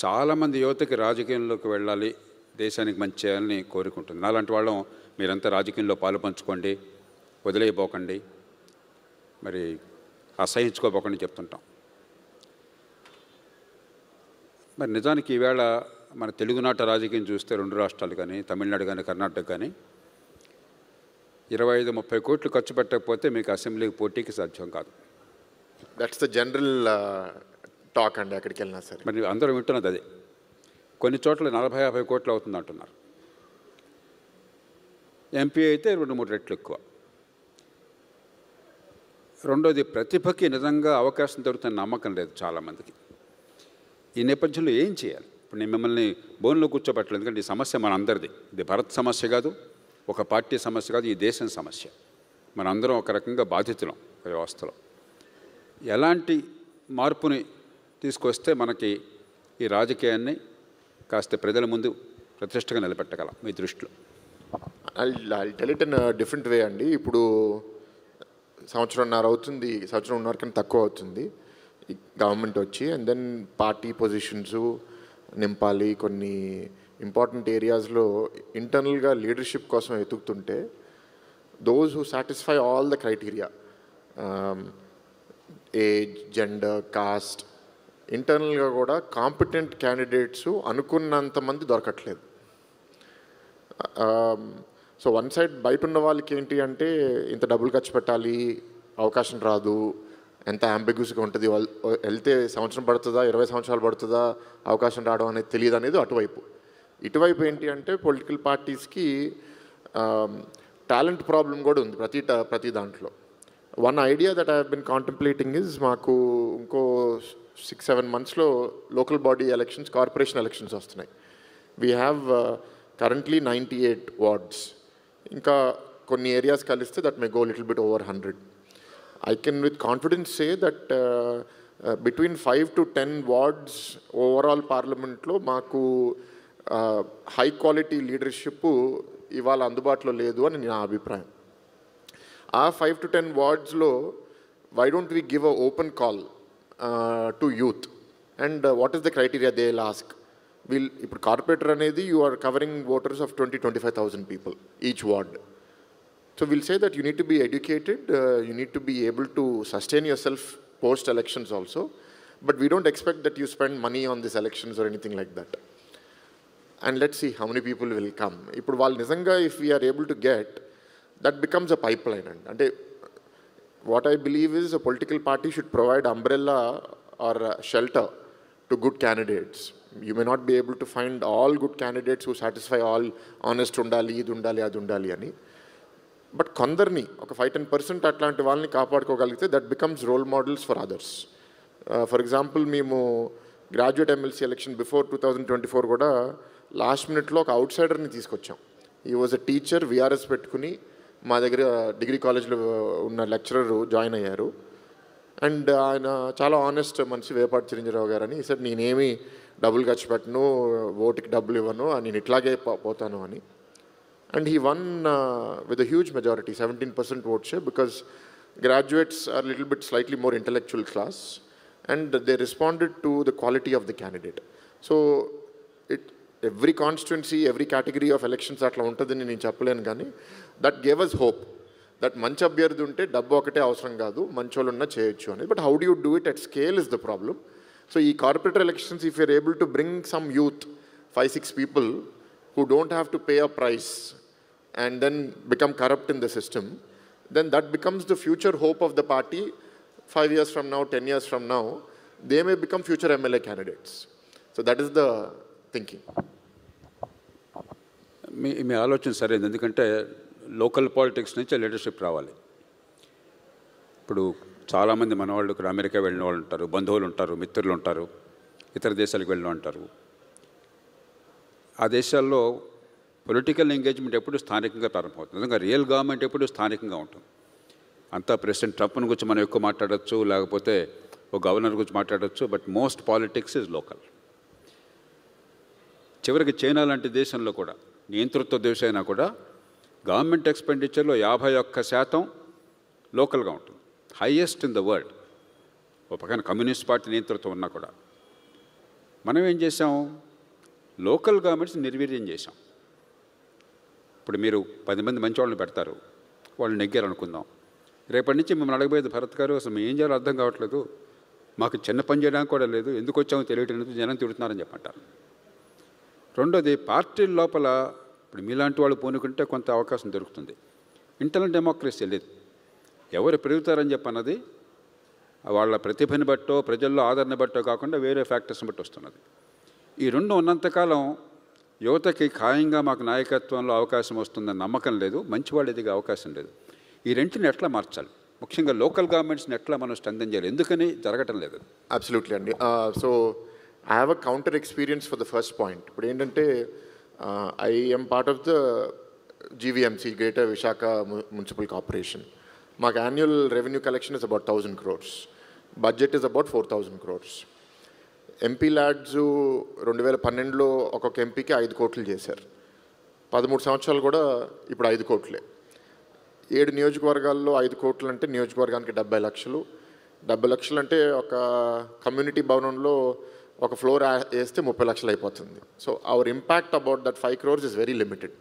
చాలామంది యువతకి రాజకీయంలోకి వెళ్ళాలి, దేశానికి మంచి చేయాలని కోరుకుంటుంది. అలాంటి వాళ్ళం మీరంతా రాజకీయంలో పాలు పంచుకోండి, వదిలేయబోకండి, మరి అసహించుకోబోకండి చెప్తుంటాం. మరి నిజానికి ఈవేళ మన తెలుగునాట రాజకీయం చూస్తే 2 రాష్ట్రాలు కానీ, తమిళనాడు కానీ, కర్ణాటక కానీ 25-30 కోట్లు ఖర్చు పెట్టకపోతే మీకు అసెంబ్లీకి పోటీకి సాధ్యం కాదు. దట్స్ ద జనరల్ టాక్ అండి ఎక్కడికి వెళ్ళినా సరే. మరి అందరూ వింటున్నది అదే. కొన్ని చోట్ల 40-50 కోట్లు అవుతుంది అంటున్నారు. ఎంపీ అయితే 2-3 రెట్లు ఎక్కువ. రెండోది, ప్రతిభకి నిజంగా అవకాశం దొరుకుతున్న నమ్మకం లేదు చాలామందికి. ఈ నేపథ్యంలో ఏం చేయాలి? ఇప్పుడు నేను మిమ్మల్ని బోన్లో కూర్చోబెట్టలేదు, ఎందుకంటే ఈ సమస్య మన అందరిది. ఇది భారత్ సమస్య కాదు, ఒక పార్టీ సమస్య కాదు, ఈ దేశం సమస్య. మనందరం ఒక రకంగా బాధితులం వ్యవస్థలో. ఎలాంటి మార్పుని తీసుకొస్తే మనకి ఈ రాజకీయాన్ని కాస్త ప్రజల ముందు ప్రతిష్టగా నిలబెట్టగలం మీ దృష్టిలో? I'll tell it in a different way అండి. ఇప్పుడు సంవత్సరంన్నర అవుతుంది, సంవత్సరంన్నర కన్నా తక్కువ అవుతుంది గవర్నమెంట్ వచ్చి. అండ్ దెన్ పార్టీ పొజిషన్స్ నింపాలి, కొన్ని ఇంపార్టెంట్ ఏరియాస్లో ఇంటర్నల్గా లీడర్షిప్ కోసం ఎతుకుతుంటే those who satisfy all the criteria, age, gender, caste, ఇంటర్నల్గా కూడా కాంపిటెంట్ క్యాండిడేట్స్ అనుకున్నంతమంది దొరకట్లేదు. సో వన్ సైడ్ బయట ఉన్న వాళ్ళకి ఏంటి అంటే ఇంత డబ్బులు ఖర్చు పెట్టాలి, అవకాశం రాదు, ఎంత అంబిగ్యూస్గా ఉంటుంది, వెళ్తే సంవత్సరం పడుతుందా 20 సంవత్సరాలు పడుతుందా అవకాశం రావడం అనేది తెలియదు అనేది అటువైపు. ఇటువైపు ఏంటి అంటే పొలిటికల్ పార్టీస్కి టాలెంట్ ప్రాబ్లం కూడా ఉంది ప్రతి దాంట్లో. One idea that I have been contemplating is, మాకు ఇంకో 6-7 మంత్స్లో local body elections, corporation elections వస్తున్నాయి. We have currently 98 wards. ఇంకా కొన్ని ఏరియాస్ కలిస్తే that may go little bit over 100. I can with confidence say that between 5 to 10 wards overall parliament lo maaku high quality leadership ivala andubatulo ledu ani na abhiprayam. Aa 5 to 10 wards lo why don't we give a open call to youth, and what is the criteria they'll ask? Will ippudu corporator anedi you are covering voters of 20-25,000 people each ward. So we'll say that you need to be educated, you need to be able to sustain yourself post-elections also, but we don't expect that you spend money on these elections or anything like that. And let's see how many people will come. Ippudu vallu nizanga if we are able to get, that becomes a pipeline. And what I believe is a political party should provide umbrella or shelter to good candidates. You may not be able to find all good candidates who satisfy all honest undali, idu undali, adu undali ani. But కొందరిని ఒక 5-10% అట్లాంటి వాళ్ళని కాపాడుకోగలిగితే that becomes role models for others. For example మేము graduate MLC election before 2024 కూడా last మినిట్లో ఒక out సైడర్ని తీసుకొచ్చాం. ఈ వాజ్ అ టీచర్, విఆర్ఎస్ పెట్టుకుని మా దగ్గర డిగ్రీ కాలేజ్లో ఉన్న లెక్చరర్ జాయిన్ అయ్యారు. అండ్ ఆయన చాలా ఆనెస్ట్ మనిషి, వేపాటి చిరంజీరావు గారు అని. సార్ నేనేమి డబ్బులు ఖర్చు పెట్టను, ఓటుకి డబ్బులు ఇవ్వను, నేను ఇట్లాగే పోతాను అని. And he won with a huge majority, 17% vote share, because graduates are a little bit slightly more intellectual class, and they responded to the quality of the candidate. So every constituency, every category of elections atla untadini nenu cheppalenu gaani that gave us hope that manchi abhyardhi unte dabbu okate avasaram kaadu, mancholu unna cheyochu ani. But how do you do it at scale is the problem. So ee corporate elections, if you are able to bring some youth, 5-6 people who don't have to pay a price and then become corrupt in the system, then that becomes the future hope of the party. 5 years from now, 10 years from now, they may become future MLA candidates. So that is the thinking. మీ ఆలోచన సరైనది, ఎందుకంటే local politics నుంచి leadership రావాలి. ఇప్పుడు చాలామంది మన వాళ్ళు ఇక్కడ అమెరికా వెళ్ళిన వాళ్ళు ఉంటారు, బంధువులు ఉంటారు, మిత్రులు ఉంటారు, ఇతర దేశాలకు వెళ్ళిన ఉంటారు. ఆ దేశాల్లో పొలిటికల్ ఎంగేజ్మెంట్ ఎప్పుడు స్థానికంగా ప్రారంభమవుతుంది. నిజంగా రియల్ గవర్నమెంట్ ఎప్పుడు స్థానికంగా ఉంటుంది. అంతా ప్రెసిడెంట్ ట్రంప్ని గురించి మనం ఎక్కువ మాట్లాడచ్చు, లేకపోతే ఒక గవర్నర్ గురించి మాట్లాడచ్చు, but most politics is local. చివరికి చైనా లాంటి దేశంలో కూడా, నియంతృత్వ దేశం అయినా కూడా గవర్నమెంట్ ఎక్స్పెండిచర్లో 51% లోకల్గా ఉంటుంది, హైయెస్ట్ ఇన్ ద వరల్డ్. ఒక పక్కన కమ్యూనిస్ట్ పార్టీ నియంతృత్వం ఉన్నా కూడా మనం ఏం చేసాం, లోకల్ గవర్నమెంట్స్ నిర్వీర్యం చేసాం. ఇప్పుడు మీరు 10 మంది మంచి వాళ్ళని పెడతారు, వాళ్ళు నెగ్గారు అనుకుందాం. రేపటి నుంచి మిమ్మల్ని అడగబోయేది, భరత్ గారు అసలు మేము ఏం చేయాలో అర్థం కావట్లేదు, మాకు చిన్న పని చేయడానికి కూడా లేదు, ఎందుకు వచ్చామో తెలియట్లేదు, జనం తిడుతున్నారని చెప్పంటారు. రెండోది, పార్టీల లోపల ఇప్పుడు మీలాంటి వాళ్ళు పూనుకుంటే కొంత అవకాశం దొరుకుతుంది. ఇంటర్నల్ డెమోక్రసీ లేదు. ఎవరు పెరుగుతారని చెప్పన్నది వాళ్ళ ప్రతిభని బట్టో ప్రజల్లో ఆదరణ బట్టో కాకుండా వేరే ఫ్యాక్టర్స్ని బట్టి వస్తున్నది. ఈ రెండు ఉన్నంతకాలం యువతకి ఖాయంగా మాకు నాయకత్వంలో అవకాశం వస్తుందని నమ్మకం లేదు, మంచి వాళ్ళు ఎదిగే అవకాశం లేదు. ఈ రెంటిని ఎట్లా మార్చాలి, ముఖ్యంగా లోకల్ గవర్నమెంట్స్ని ఎట్లా మనం స్ట్రెంథెన్ చేయాలి, ఎందుకని జరగటం లేదు? అబ్సల్యూట్లీ అండి. So I have a counter experience for the first point. ఇప్పుడు ఏంటంటే I am part of the GVMC, greater Visakha municipal corporation. మాకు annual revenue collection is about 1000 crores, budget is about 4000 crores. MP LADS 2012లో ఒక్కొక్క ఎంపీకి 5 కోట్లు చేశారు. 13 సంవత్సరాలు కూడా ఇప్పుడు 5 కోట్లే. 7 నియోజకవర్గాల్లో 5 కోట్లు అంటే నియోజకవర్గానికి 70 లక్షలు. 70 లక్షలు అంటే ఒక కమ్యూనిటీ భవనంలో ఒక ఫ్లోర్ వేస్తే 30 లక్షలు అయిపోతుంది. So our impact about that 5 crores is very limited.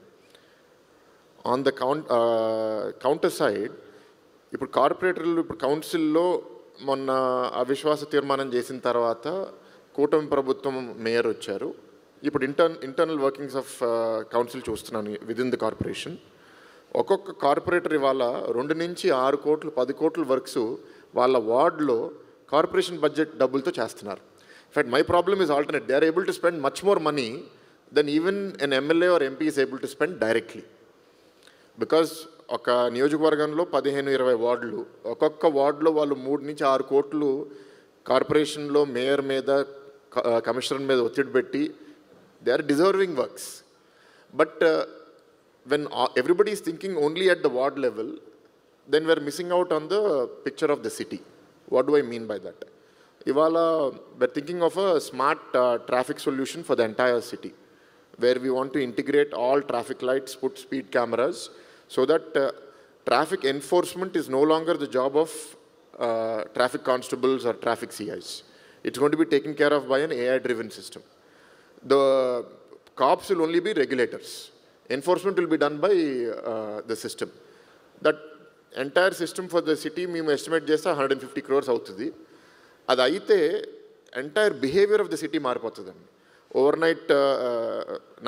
On the counter side, ఇప్పుడు కార్పొరేటర్లు, ఇప్పుడు కౌన్సిల్లో మొన్న అవిశ్వాస తీర్మానం చేసిన తర్వాత కూటమి ప్రభుత్వం మేయర్ వచ్చారు. ఇప్పుడు ఇంటర్నల్ వర్కింగ్స్ ఆఫ్ కౌన్సిల్ చూస్తున్నాను విదిన్ ద కార్పొరేషన్. ఒక్కొక్క కార్పొరేటర్ ఇవాళ 2 నుంచి 6 కోట్లు 10 కోట్ల వర్క్స్ వాళ్ళ వార్డులో కార్పొరేషన్ బడ్జెట్ డబ్బులతో చేస్తున్నారు. In fact my problem is alternate. They are able to spend much more money then even an MLA or MP is able to spend directly. Because ఒక నియోజకవర్గంలో 15-20 వార్డులు, ఒక్కొక్క వార్డులో వాళ్ళు 3 నుంచి 6 కోట్లు కార్పొరేషన్లో మేయర్ మీద, కమిషనర్ మీద ఒత్తిడి పెట్టి they are deserving works. But when everybody is thinking only at the ward level, then we are missing out on the picture of the city. What do I mean by that? Ivala, we are thinking of a smart traffic solution for the entire city, where we want to integrate all traffic lights, put speed cameras, so that traffic enforcement is no longer the job of traffic constables or traffic CIs. It's going to be taken care of by an AI-driven system. The cops will only be regulators. Enforcement will be done by the system. That entire system for the city, మేము estimate చేస్తే 150 crores అవుతుంది. అది అయితే entire behaviour of the city మారిపోతుందండి.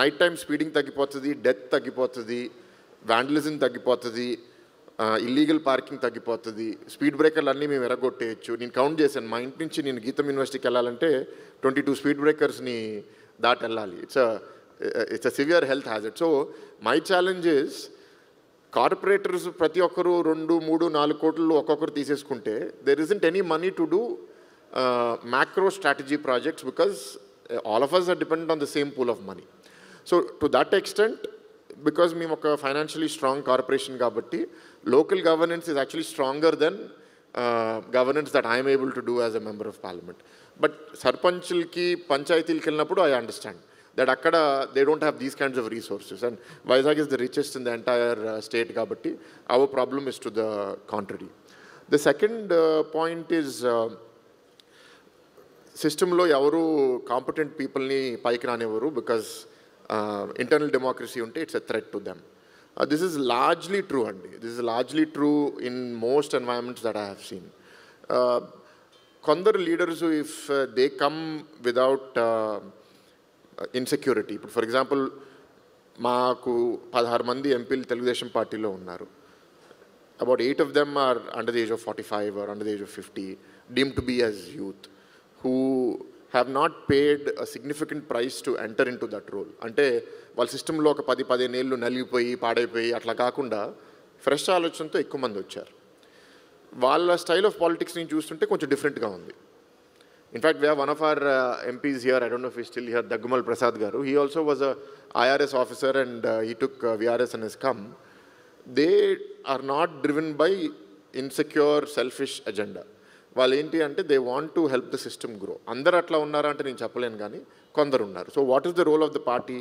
Night time speeding తగ్గిపోతుంది, death తగ్గిపోతుంది, vandalism తగ్గిపోతుంది, illegal parking తగ్గిపోతుంది, స్పీడ్ బ్రేకర్లు అన్నీ మేము ఎరగొట్టేయచ్చు. నేను కౌంట్ చేశాను, మా ఇంటి నుంచి నేను గీతం యూనివర్సిటీకి వెళ్ళాలంటే 22 స్పీడ్ బ్రేకర్స్ని దాటి వెళ్ళాలి. It's a severe health hazard. So my challenge is, corporators ప్రతి ఒక్కరు 2, 3, 4 కోట్లు ఒక్కొక్కరు తీసేసుకుంటే there isn't any money to do macro strategy projects, because all of us are dependent on the same pool of money. So to that extent, because మేము ఒక financially strong corporation కాబట్టి local governance is actually stronger than governance that I am able to do as a member of parliament. But సర్పంచ్లకి పంచాయతీలకి వెళ్ళినప్పుడు I understand that akkada they don't have these kinds of resources, and Vizag is the richest in the entire state kabatti our problem is to the contrary. The second point is system lo evaru competent people ni paiki ranevaru, because internal democracy unte it's a threat to them. This is largely true, andi. This is largely true in most environments that I have seen. Kondaru leaders, if they come without insecurity, ఇప్పుడు for example మాకు 16 మంది ఎంపీలు తెలుగుదేశం పార్టీలో ఉన్నారు. About 8 of them are under the age of 45 or under the age of 50, deemed to be as youth, who have not paid a significant price to enter into that role. అంటే వాళ్ళ సిస్టంలో ఒక 10-15 ఏళ్ళు నలిగిపోయి పాడైపోయి అట్లా కాకుండా ఫ్రెష్ ఆలోచనతో ఎక్కువ మంది వచ్చారు. వాళ్ళ స్టైల్ ఆఫ్ పాలిటిక్స్ నేను చూస్తుంటే కొంచెం డిఫరెంట్గా ఉంది. In fact, we have one of our MPs here, I don't know if he's still here, Daggumal Prasad Garu. He also was a IRS officer, and he took VRS and has come. They are not driven by insecure, selfish agenda. వాళ్ళు ఏంటి అంటే they want to help the system grow. అందరు అట్లా ఉన్నారా అంటే నేను చెప్పలేను, కానీ కొందరు ఉన్నారు. So what is the role of the party?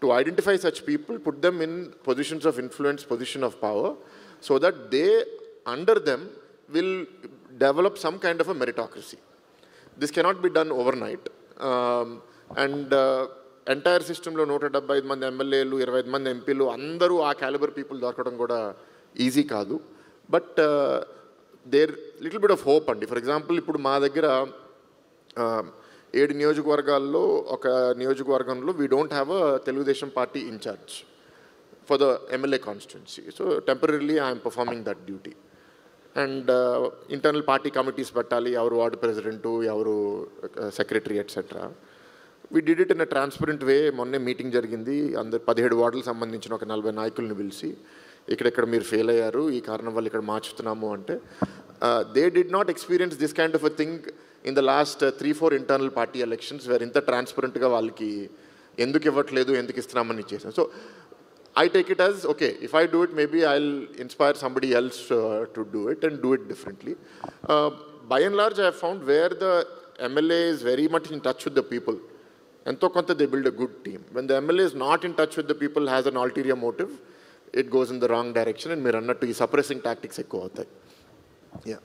To identify such people, put them in positions of influence, position of power, so that they under them will develop some kind of a meritocracy. This cannot be done overnight. And entire సిస్టంలో 175 మంది ఎమ్మెల్యేలు 25 మంది ఎంపీలు అందరూ ఆ calibre people దొరకడం కూడా easy కాదు. But there little bit of hope అండి. ఫర్ ఎగ్జాంపుల్ ఇప్పుడు మా దగ్గర 7 నియోజకవర్గాల్లో ఒక నియోజకవర్గంలో we don't have a Telugu Desam party in charge for the MLA constituency. So temporarily I'm performing that duty. And internal party committees పెట్టాలి, ఎవరు వార్డు ప్రెసిడెంటు, ఎవరు secretary etcetera. We did it in a transparent way. మొన్నే meeting జరిగింది, అందరు 17 వార్డులకు సంబంధించిన ఒక 40 నాయకులను పిలిచి ఇక్కడెక్కడ మీరు ఫెయిల్ అయ్యారు, ఈ కారణం వల్ల ఇక్కడ మార్చుతున్నాము అంటే they did not experience this kind of a thing in the last 3-4 internal party elections where ఇంత ట్రాన్స్పరెంట్గా వాళ్ళకి ఎందుకు ఇవ్వట్లేదు, ఎందుకు ఇస్తున్నామని చేశాను. So I take it as, okay, if I do it, maybe I'll inspire somebody else to do it and do it differently. By and large, I have found where the MLA is very much in touch with the people, enతో కొంత they build a good team. When the MLA is not in touch with the people, has an ulterior motive, it goes in the wrong direction, and మీరు అన్నట్టు ఈ suppressing tactics ఎక్కువ అవుతాయి. Yeah.